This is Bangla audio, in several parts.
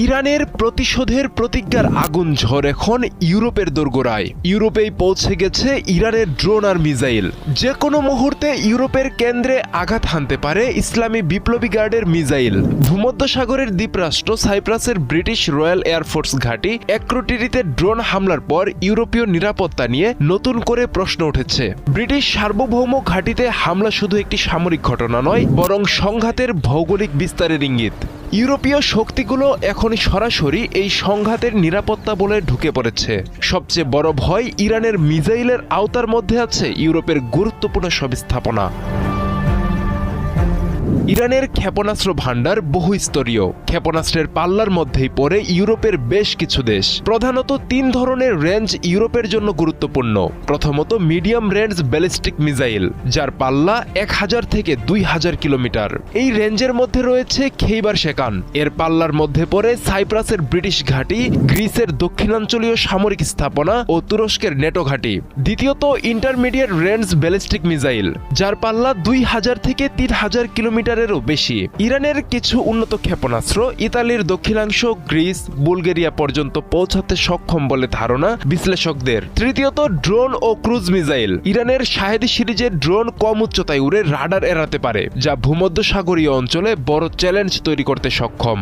ইরানের প্রতিশোধের প্রতিজ্ঞার আগুন ঝড় এখন ইউরোপের দোরগোড়ায়। ইউরোপেই পৌঁছে গেছে ইরানের ড্রোন আর মিসাইল। যে কোনো মুহূর্তে ইউরোপের কেন্দ্রে আঘাত হানতে পারে ইসলামী বিপ্লবী গার্ডের মিসাইল। ভূমধ্যসাগরের দ্বীপরাষ্ট্র সাইপ্রাসের ব্রিটিশ রয়্যাল এয়ারফোর্স ঘাঁটি অ্যাক্রোটিরিতে ড্রোন হামলার পর ইউরোপীয় নিরাপত্তা নিয়ে নতুন করে প্রশ্ন উঠেছে। ব্রিটিশ সার্বভৌম ঘাঁটিতে হামলা শুধু একটি সামরিক ঘটনা নয়, বরং সংঘাতের ভৌগোলিক বিস্তারের ইঙ্গিত। ইউরোপীয় শক্তিগুলো এখনই সরাসরি এই সংঘাতের নিরাপত্তা বলে ঢুকে পড়েছে। সবচেয়ে বড় ভয়, ইরানের মিসাইলের আওতার মধ্যে আছে ইউরোপের গুরুত্বপূর্ণ সব স্থাপনা। ইরানের ক্ষেপণাস্ত্র ভাণ্ডার বহুস্তরীয়। ক্ষেপণাস্ত্রের পাল্লার মধ্যেই পড়ে ইউরোপের বেশ কিছু দেশ। প্রধানত তিন ধরনের রেঞ্জ ইউরোপের জন্য গুরুত্বপূর্ণ। প্রথমত মিডিয়াম রেঞ্জ ব্যালিস্টিক মিসাইল, যার পাল্লা 1000 থেকে 2000 কিলোমিটার। এই রেঞ্জের মধ্যে রয়েছে খেইবার শেকান, এর পাল্লার মধ্যে পড়ে সাইপ্রাসের ব্রিটিশ ঘাঁটি, গ্রিসের দক্ষিণাঞ্চলীয় সামরিক স্থাপনা ও তুরস্কের নেটো ঘাঁটি। দ্বিতীয়ত ইন্টারমিডিয়েট রেঞ্জ ব্যালিস্টিক মিসাইল, যার পাল্লা 2000 থেকে 3000 কিলোমিটার বেশি। ইরানের কিছু উন্নত ক্ষেপণাস্ত্র ইতালির দক্ষিণাংশ, গ্রিস, বুলগেরিয়া পর্যন্ত পৌঁছাতে সক্ষম বলে ধারণা বিশ্লেষকদের। তৃতীয়ত ড্রোন ও ক্রুজ মিসাইল। ইরানের শাহেদি সিরিজের ড্রোন কম উচ্চতায় উড়ে রাডার এড়াতে পারে, যা ভূমধ্যসাগরীয় অঞ্চলে বড় চ্যালেঞ্জ তৈরি করতে সক্ষম।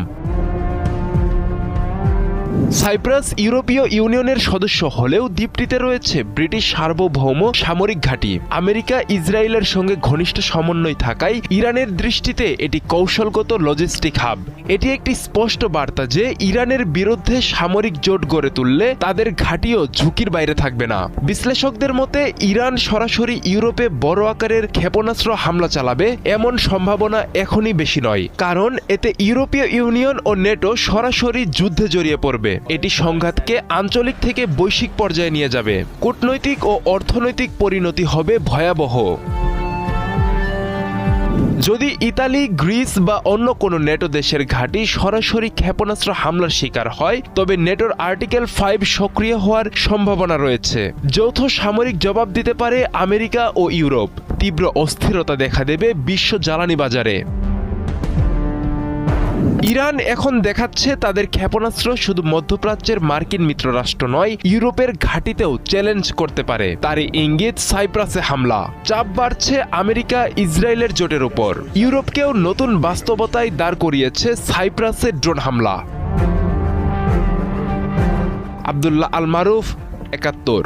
সাইপ্রাস ইউরোপীয় ইউনিয়নের সদস্য হলেও দ্বীপটিতে রয়েছে ব্রিটিশ সার্বভৌম সামরিক ঘাঁটি। আমেরিকা ইসরায়েলের সঙ্গে ঘনিষ্ঠ সমন্বয় থাকায় ইরানের দৃষ্টিতে এটি কৌশলগত লজিস্টিক হাব। এটি একটি স্পষ্ট বার্তা যে ইরানের বিরুদ্ধে সামরিক জোট গড়ে তুললে তাদের ঘাঁটিও ঝুঁকির বাইরে থাকবে না। বিশ্লেষকদের মতে ইরান সরাসরি ইউরোপে বড় আকারের ক্ষেপণাস্ত্র হামলা চালাবে এমন সম্ভাবনা এখনই বেশি নয়, কারণ এতে ইউরোপীয় ইউনিয়ন ও নেটো সরাসরি যুদ্ধে জড়িয়ে পড়বে। এটি সংঘাতকে আঞ্চলিক থেকে বৈশ্বিক পর্যায়ে নিয়ে যাবে। কূটনৈতিক ও অর্থনৈতিক পরিণতি হবে ভয়াবহ। যদি ইতালি, গ্রিস বা অন্য কোনো নেটো দেশের ঘাঁটি সরাসরি ক্ষেপণাস্ত্র হামলার শিকার হয়, তবে নেটোর আর্টিকেল 5 সক্রিয় হওয়ার সম্ভাবনা রয়েছে। যৌথ সামরিক জবাব দিতে পারে আমেরিকা ও ইউরোপ। তীব্র অস্থিরতা দেখা দেবে বিশ্ব জ্বালানি বাজারে। ইরান এখন দেখাচ্ছে তাদের ক্ষেপণাস্ত্র শুধু মধ্যপ্রাচ্যের মার্কিন মিত্ররাষ্ট্র নয়, ইউরোপের ঘাঁটিতেও চ্যালেঞ্জ করতে পারে। তারই ইঙ্গিত সাইপ্রাসে হামলা। চাপ বাড়ছে আমেরিকা ইসরায়েলের জোটের উপর। ইউরোপকেও নতুন বাস্তবতায় দাঁড় করিয়েছে সাইপ্রাসে ড্রোন হামলা। আব্দুল্লাহ আল মারুফ, ৭১।